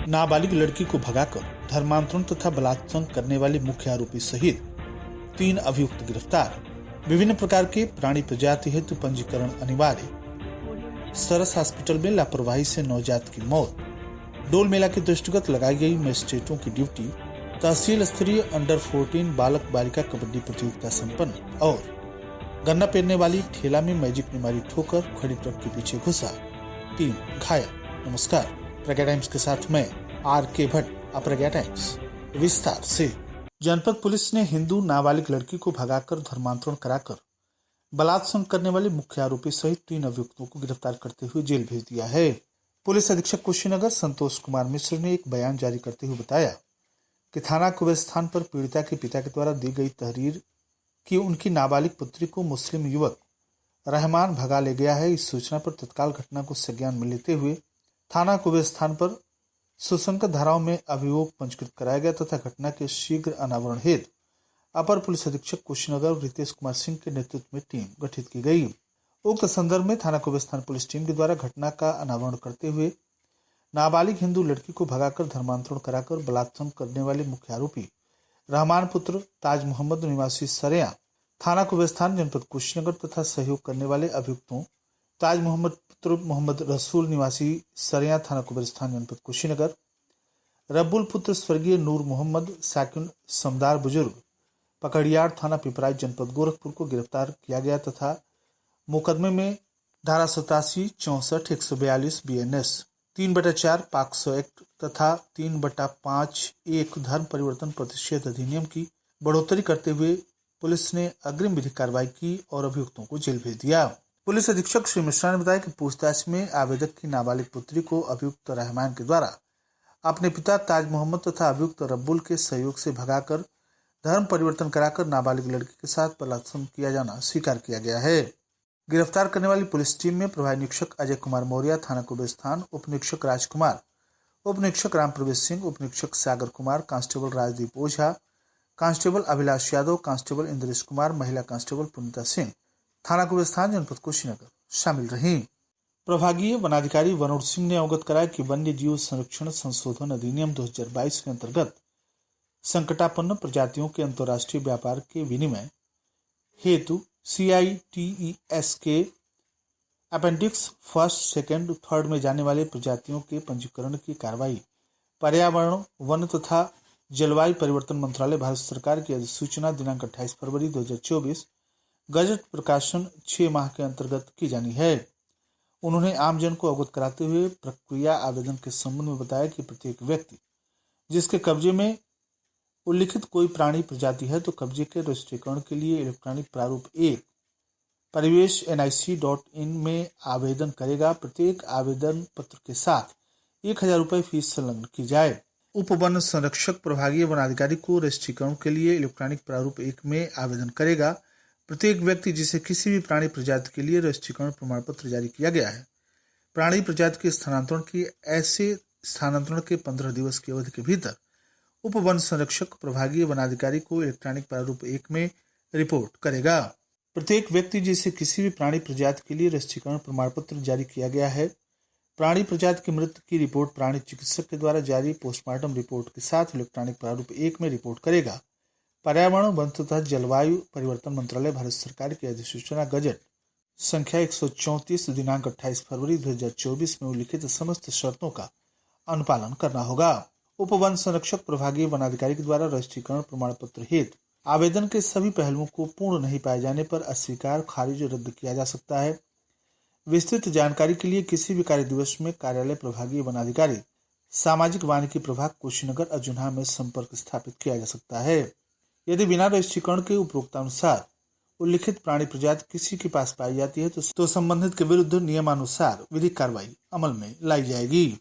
नाबालिग लड़की को भगाकर धर्मांतरण तथा बलात्कार करने वाले मुख्य आरोपी सहित 3 अभियुक्त गिरफ्तार। विभिन्न प्रकार के प्राणी प्रजाति हेतु पंजीकरण अनिवार्य। सरस हॉस्पिटल में लापरवाही से नवजात की मौत। डोल मेला के दृष्टिगत लगाई गई मजिस्ट्रेटों की ड्यूटी। तहसील स्तरीय अंडर 14 बालक बालिका कबड्डी प्रतियोगिता संपन्न। और गन्ना पेरने वाली ठेला में मैजिक ने मारी ठोकर, खड़ी ट्रक के पीछे घुसा, 3 घायल। नमस्कार, प्रज्ञा टाइम्स के साथ मैं आर.के. भट्ट। प्रज्ञा टाइम्स विस्तार से। जनपद पुलिस ने हिंदू नाबालिग लड़की को भगाकर धर्मांतरण कराकर बलात्कार करने वाले मुख्य आरोपी सहित 3 अभियुक्तों को गिरफ्तार करते हुए जेल भेज दिया है। पुलिस अधीक्षक कुशीनगर संतोष कुमार मिश्र ने एक बयान जारी करते हुए बताया कि थाना कुबेरस्थान पर पीड़िता के पिता के द्वारा दी गई तहरीर कि उनकी नाबालिग पुत्री को मुस्लिम युवक रहमान भगा ले गया है। इस सूचना पर तत्काल घटना को संज्ञान में लेते हुए थाना कुबेरस्थान पर सुसंगत धाराओं में अभियोग पंजीकृत कराया गया तथा घटना के शीघ्र अनावरण हेतु अपर पुलिस अधीक्षक कुशीनगर और रितेश कुमार सिंह के नेतृत्व में टीम गठित की गई। उक्त संदर्भ में थाना कुबेरस्थान पुलिस टीम के द्वारा घटना का अनावरण करते हुए नाबालिग हिंदू लड़की को भगाकर धर्मांतरण कराकर बलात्कार करने वाले मुख्य आरोपी रहमान पुत्र ताज मोहम्मद निवासी सरेया थाना कुबेरस्थान जनपद कुशीनगर तथा सहयोग करने वाले अभियुक्तों ताज मोहम्मद पुत्र मोहम्मद रसूल निवासी सरेया थाना कुबेरस्थान जनपद कुशीनगर, रब्बुल पुत्र स्वर्गीय नूर मोहम्मद साकिन समदार बुजुर्ग पकड़ियार थाना पिपराइच जनपद गोरखपुर को गिरफ्तार किया गया तथा मुकदमे में धारा 87, 64, 142 BNS 3/4 पॉक्सो एक्ट तथा 3/5(1) धर्म परिवर्तन प्रतिषेध अधिनियम की बढ़ोतरी करते हुए पुलिस ने अग्रिम विधिक कार्रवाई की और अभियुक्तों को जेल भेज दिया। पुलिस अधीक्षक श्री मिश्रा ने बताया कि पूछताछ में आवेदक की नाबालिग पुत्री को अभियुक्त रहमान के द्वारा अपने पिता ताज मोहम्मद तथा अभियुक्त रब्बुल के सहयोग से भगाकर धर्म परिवर्तन कराकर नाबालिग लड़की के साथ बलात्कार किया जाना स्वीकार किया गया है। गिरफ्तार करने वाली पुलिस टीम में प्रभारी निरीक्षक अजय कुमार मौर्य थाना कुबेरस्थान, उप निरीक्षक राजकुमार, उप निरीक्षक राम प्रवेश सिंह, उप निरीक्षक सागर कुमार, कांस्टेबल राजदीप ओझा, कांस्टेबल अभिलाष यादव, कांस्टेबल इंद्रेश कुमार, महिला कांस्टेबल पुनीता सिंह, थाना कुबेरस्थान जनपद कुशीनगर शामिल रही। प्रभागीय वनाधिकारी वरुण सिंह ने अवगत कराया कि वन्य जीव संरक्षण संशोधन अधिनियम 2022 के अंतर्गत संकटापन्न प्रजातियों के अंतर्राष्ट्रीय व्यापार के विनिमय हेतु CITES के अपेंडिक्स 1, 2, 3 में जाने वाले प्रजातियों के पंजीकरण की कार्रवाई पर्यावरण, वन तथा जलवायु परिवर्तन मंत्रालय भारत सरकार की अधिसूचना दिनांक 28 फरवरी 2024 गजट प्रकाशन 6 माह के अंतर्गत की जानी है। उन्होंने आमजन को अवगत कराते हुए प्रक्रिया आवेदन के संबंध में बताया कि प्रत्येक व्यक्ति जिसके कब्जे में उल्लिखित कोई प्राणी प्रजाति है तो कब्जे के रजिस्ट्रीकरण के लिए इलेक्ट्रॉनिक प्रारूप 1 परिवेश nic.in में आवेदन करेगा। प्रत्येक आवेदन पत्र के साथ 1000 रुपये फीस संलग्न की जाए। उप वन संरक्षक प्रभागीय वनाधिकारी को रजिस्ट्रीकरण के लिए इलेक्ट्रॉनिक प्रारूप 1 में आवेदन करेगा। प्रत्येक व्यक्ति जिसे किसी भी प्राणी प्रजाति के लिए रजिस्ट्रीकरण प्रमाण पत्र जारी किया गया है, प्राणी प्रजाति के स्थानांतरण की ऐसे स्थानांतरण के 15 दिवस की अवधि के भीतर उप वन संरक्षक प्रभागीय वनाधिकारी को इलेक्ट्रॉनिक प्रारूप 1 में रिपोर्ट करेगा। प्रत्येक व्यक्ति जिसे किसी भी प्राणी प्रजाति के लिए रजिस्ट्रीकरण प्रमाण पत्र जारी किया गया है, प्राणी प्रजाति की मृत्यु की रिपोर्ट प्राणी चिकित्सक के द्वारा जारी पोस्टमार्टम रिपोर्ट के साथ इलेक्ट्रॉनिक प्रारूप 1 में रिपोर्ट करेगा। पर्यावरण, वन तथा जलवायु परिवर्तन मंत्रालय भारत सरकार की अधिसूचना गजट संख्या 134 दिनांक 28 फरवरी 2024 में उल्लिखित समस्त शर्तों का अनुपालन करना होगा। उप वन संरक्षक प्रभागीय वनाधिकारी के द्वारा रजिस्ट्रीकरण प्रमाण पत्र हेतु आवेदन के सभी पहलुओं को पूर्ण नहीं पाए जाने पर अस्वीकार, खारिज, रद्द किया जा सकता है। विस्तृत जानकारी के लिए किसी भी कार्य दिवस में कार्यालय प्रभागीय वनाधिकारी सामाजिक वानिकी प्रभाग कुशीनगर अजुन्हा में संपर्क स्थापित किया जा सकता है। यदि बिना रजिस्ट्रीकरण के उपरोक्तानुसार उल्लिखित प्राणी प्रजाति किसी के पास पाई जाती है तो संबंधित के विरुद्ध नियमानुसार विधिक कार्रवाई अमल में लाई जाएगी।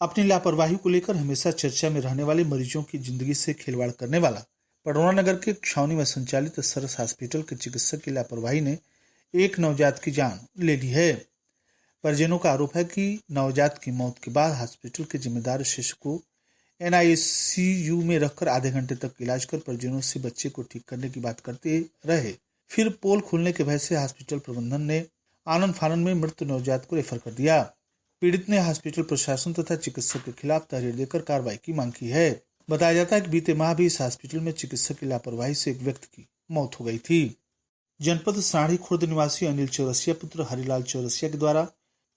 अपनी लापरवाही को लेकर हमेशा चर्चा में रहने वाले मरीजों की जिंदगी से खिलवाड़ करने वाला पडौना नगर के छावनी में संचालित सरस हॉस्पिटल के चिकित्सक की लापरवाही ने एक नवजात की जान ले ली है। परिजनों का आरोप है कि नवजात की मौत के बाद हॉस्पिटल के जिम्मेदार शिशु को NICU में रखकर आधे घंटे तक इलाज कर परिजनों से बच्चे को ठीक करने की बात करते रहे। फिर पोल खुलने के भय से हॉस्पिटल प्रबंधन ने आनन फानन में मृत नवजात को रेफर कर दिया। पीड़ित ने हॉस्पिटल प्रशासन तथा चिकित्सक के खिलाफ तहरीर देकर कार्रवाई की मांग की है। बताया जाता है कि बीते माह भी इस हॉस्पिटल में चिकित्सक की लापरवाही से एक व्यक्ति की मौत हो गई थी। जनपद साड़ी खुर्द निवासी अनिल चौरसिया पुत्र हरिलाल चौरसिया के द्वारा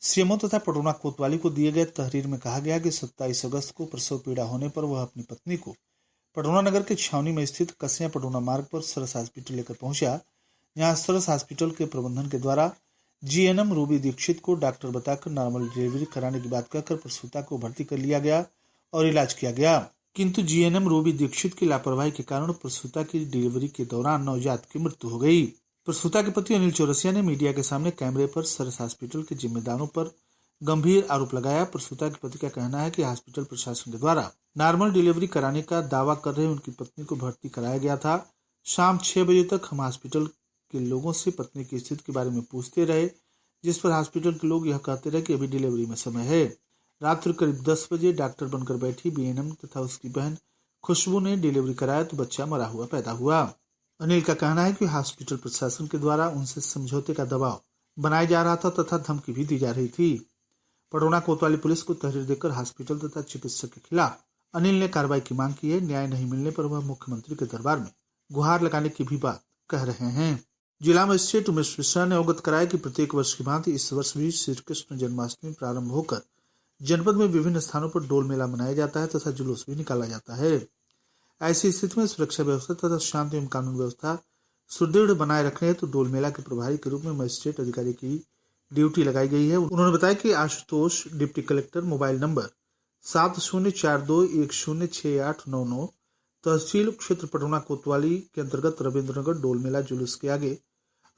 सीएमओ तथा पटोना कोतवाली को दिए गए तहरीर में कहा गया कि 27 अगस्त को प्रसव पीड़ा होने पर वह अपनी पत्नी को पटोना नगर के छावनी में स्थित कसिया पटोना मार्ग पर सरस हॉस्पिटल लेकर पहुंचा, जहां सरस हॉस्पिटल के प्रबंधन के द्वारा जीएनएम रूबी दीक्षित को डॉक्टर बताकर नॉर्मल डिलीवरी कराने की बात कहकर प्रसूता को भर्ती कर लिया गया और इलाज किया गया, किंतु जीएनएम रूबी दीक्षित की लापरवाही के कारण प्रसूता की डिलीवरी के दौरान नवजात की मृत्यु हो गई। प्रसूता के पति अनिल चौरसिया ने मीडिया के सामने कैमरे पर सरस हॉस्पिटल के जिम्मेदारों पर गंभीर आरोप लगाया। प्रसूता के पति का कहना है कि हॉस्पिटल प्रशासन के द्वारा नॉर्मल डिलीवरी कराने का दावा कर रहे उनकी पत्नी को भर्ती कराया गया था। शाम 6 बजे तक हम हॉस्पिटल के लोगों से पत्नी की स्थिति के बारे में पूछते रहे, जिस पर हॉस्पिटल के लोग यह कहते रहे कि अभी डिलीवरी में समय है। रात्रि करीब 10 बजे डॉक्टर बनकर बैठी बीएनएम तथा उसकी बहन खुशबू ने डिलीवरी कराया तो बच्चा मरा हुआ पैदा हुआ। अनिल का कहना है कि हॉस्पिटल प्रशासन के द्वारा उनसे समझौते का दबाव बनाया जा रहा था तथा धमकी भी दी जा रही थी। पटोना कोतवाली पुलिस को तहरीर देकर हॉस्पिटल तथा चिकित्सक के खिलाफ अनिल ने कार्रवाई की मांग की है। न्याय नहीं मिलने पर वह मुख्यमंत्री के दरबार में गुहार लगाने की भी बात कह रहे हैं। जिला मजिस्ट्रेट उमेश मिश्रा ने अवगत कराया कि प्रत्येक वर्ष की भांति इस वर्ष भी श्री कृष्ण जन्माष्टमी प्रारंभ होकर जनपद में विभिन्न स्थानों पर डोल मेला मनाया जाता है तथा जुलूस भी निकाला जाता है। ऐसी स्थिति में सुरक्षा व्यवस्था तथा शांति एवं कानून व्यवस्था सुदृढ़ बनाए रखने हेतु डोल मेला के प्रभारी के रूप में मजिस्ट्रेट अधिकारी की ड्यूटी लगाई गई है। उन्होंने बताया कि Ashutosh deputy collector mobile number 7042106899 तहसील क्षेत्र पटोना कोतवाली के अंतर्गत रविंद्रनगर डोल मेला जुलूस के आगे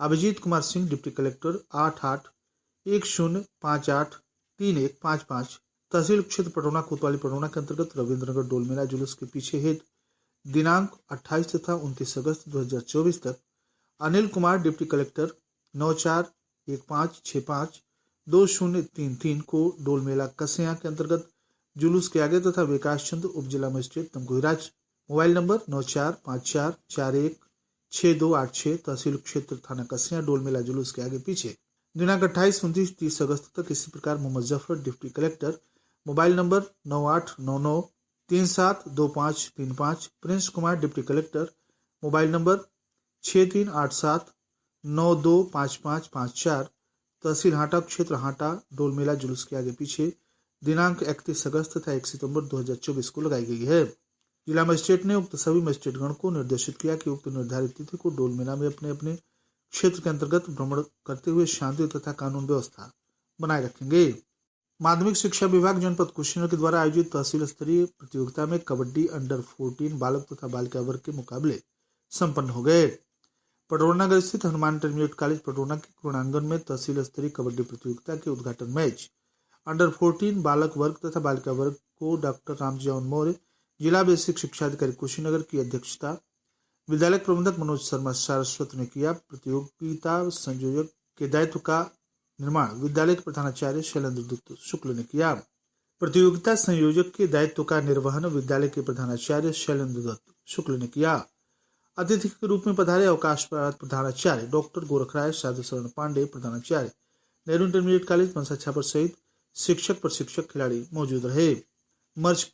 अभिजीत कुमार सिंह डिप्टी कलेक्टर 8810583155 तहसील क्षेत्र पटोना कोतवाली पटोना के अंतर्गत रविंद्रनगर डोल मेला जुलूस के पीछे हेतु दिनांक 28 तथा 29 अगस्त 2024 तक अनिल कुमार डिप्टी कलेक्टर 9415652033 को डोल मेला कसिया के अंतर्गत जुलूस के आगे तथा विकास चंद्र उप जिला मजिस्ट्रेट तमकुहीराज मोबाइल नंबर 9454416286 तहसील क्षेत्र थाना कसिया डोल मेला जुलूस के आगे पीछे दिनांक 28, 29, 30 अगस्त तक इसी प्रकार Mohammad Zafar deputy collector mobile number 9899372535 Prince Kumar deputy collector mobile number 6387925554 तहसील हाटा क्षेत्र हाटा डोल मेला जुलूस के आगे पीछे दिनांक 31 अगस्त तथा 1 सितंबर 2024 को लगाई गई है। जिला मजिस्ट्रेट ने उक्त सभी मजिस्ट्रेटगण को निर्देशित किया कि उक्त निर्धारित तिथि को डोल मेला में अपने अपने क्षेत्र के अंतर्गत भ्रमण करते हुए शांति तथा कानून व्यवस्था बनाए रखेंगे। माध्यमिक शिक्षा विभाग जनपद कुशीनगर के द्वारा आयोजित तहसील स्तरीय प्रतियोगिता में कबड्डी अंडर 14 बालक तथा बालिका वर्ग के मुकाबले संपन्न हो गए। पटोना नगर स्थित हनुमान इंटरमीडिएट कॉलेज पटोना के क्रीड़ांगन में तहसील स्तरीय कबड्डी प्रतियोगिता के उद्घाटन मैच अंडर 14 बालक वर्ग तथा बालिका वर्ग को डॉक्टर रामजीवन मौर्य जिला बेसिक शिक्षा अधिकारी कुशीनगर की अध्यक्षता विद्यालय प्रबंधक मनोज शर्मा सारस्वत ने किया। प्रतियोगिता संयोजक के दायित्व का निर्माण विद्यालय के प्रधानाचार्य शैलेंद्र दत्त शुक्ल ने किया। प्रतियोगिता संयोजक के दायित्व का निर्वहन विद्यालय के प्रधानाचार्य शैलेंद्र दत्त शुक्ल ने किया। अतिथि के रूप में पधारे अवकाश प्राप्त प्रधानाचार्य डॉक्टर गोरखराय साधु शरण पांडे, प्रधानाचार्य नेहरू इंटरमीडिएट कॉलेज पंसा छापर सहित शिक्षक प्रशिक्षक खिलाड़ी मौजूद रहे। मर्ज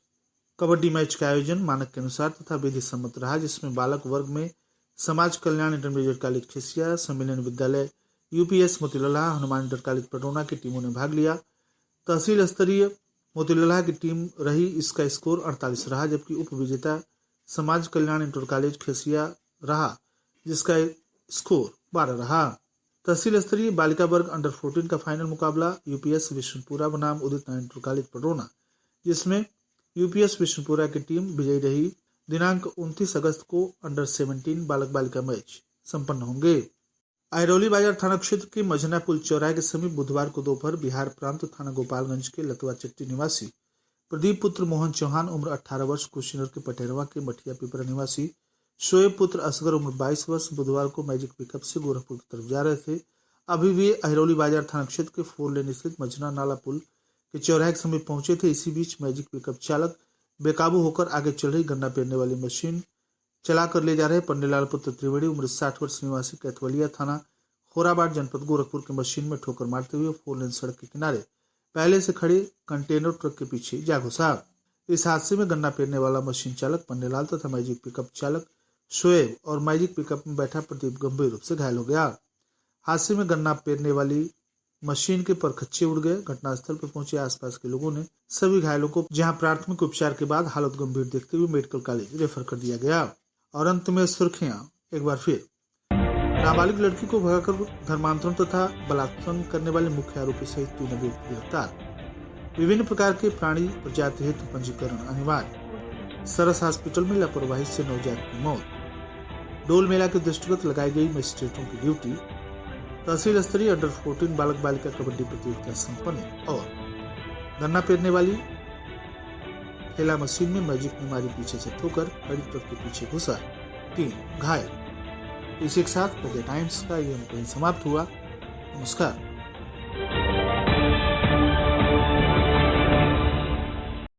कबड्डी मैच का आयोजन मानक के अनुसार तथा विधि सम्मत रहा, जिसमें बालक वर्ग में समाज कल्याण इंटरमीडिएट कॉलेज खिसिया, सम्मेलन विद्यालय यूपीएस मोतीलला, हनुमान इंटर कॉलेज पटोना की टीमों ने भाग लिया। तहसील स्तरीय मोतीलला की टीम रही, इसका स्कोर 48 रहा, जबकि उप विजेता समाज कल्याण इंटर कॉलेज खिसिया रहा, जिसका स्कोर 12 रहा। तहसील स्तरीय बालिका वर्ग अंडर 14 का फाइनल मुकाबला यूपीएस विष्णुपुरा बनाम उदित नारायण इंटर कॉलेज पटोना, जिसमें यूपीएस विष्णुपुरा की टीम विजयी रही। दिनांक 29 अगस्त को अंडर 17 बालक बालिका मैच संपन्न होंगे। अहिरौली बाजार थाना क्षेत्र के मझना पुल चौराहे के समीप बुधवार को दोपहर बिहार प्रांत थाना गोपालगंज के लतवा चट्टी निवासी प्रदीप पुत्र मोहन चौहान उम्र 18 वर्ष, कुशीनगर के पटेरवा के मठिया पिपरा निवासी शोएब पुत्र असगर उम्र 22 वर्ष बुधवार को मैजिक पिकअप से गोरखपुर की तरफ जा रहे थे। अभी वे अहिरौली बाजार थाना क्षेत्र के 4 लेन स्थित मझना नाला पुल के चौराहे के समीप पहुंचे थे। इसी बीच मैजिक पिकअप चालक बेकाबू होकर आगे चल रही गन्ना पेरने वाली मशीन चलाकर ले जा रहे पन्नेलाल पुत्र त्रिवेणी उम्र 60 वर्ष निवासी कैथवलिया थाना खोराबाद जनपद गोरखपुर की मशीन में ठोकर मारते हुए 4 लेन सड़क के किनारे पहले से खड़े कंटेनर ट्रक के पीछे जा घुसा। इस हादसे में गन्ना पेरने वाला मशीन चालक पन्नेलाल तथा मैजिक पिकअप चालक शोएब और मैजिक पिकअप में बैठा प्रदीप गंभीर रूप से घायल हो गया। हादसे में गन्ना पेरने वाली मशीन के परखच्चे उड़ गए। घटनास्थल पर पहुंचे आसपास के लोगों ने सभी घायलों को जहां प्राथमिक उपचार के बाद हालत गंभीर देखते हुए मेडिकल कॉलेज रेफर कर दिया गया। और अंत में सुर्खियां एक बार फिर। नाबालिग लड़की को भगाकर धर्मांतरण तथा बलात्कार करने वाले मुख्य आरोपी सहित 3 अभियुक्त गिरफ्तार। विभिन्न प्रकार के प्राणी प्रजाति हेतु पंजीकरण अनिवार्य। सरस हॉस्पिटल में लापरवाही से नवजात की मौत। डोल मेला के दृष्टिगत लगाई गई मजिस्ट्रेटों की ड्यूटी। तहसील स्तरीय अंडर 14 बालक बालिका कबड्डी प्रतियोगिता संपन्न। और गन्ना पेरने वाली ठेला मशीन में मैजिक ने मारी पीछे से ठोकर, गाड़ी ट्रक के पीछे घुसा, 3 घायल। इसी के साथ टाइम्स का ये अंक समाप्त हुआ। नमस्कार।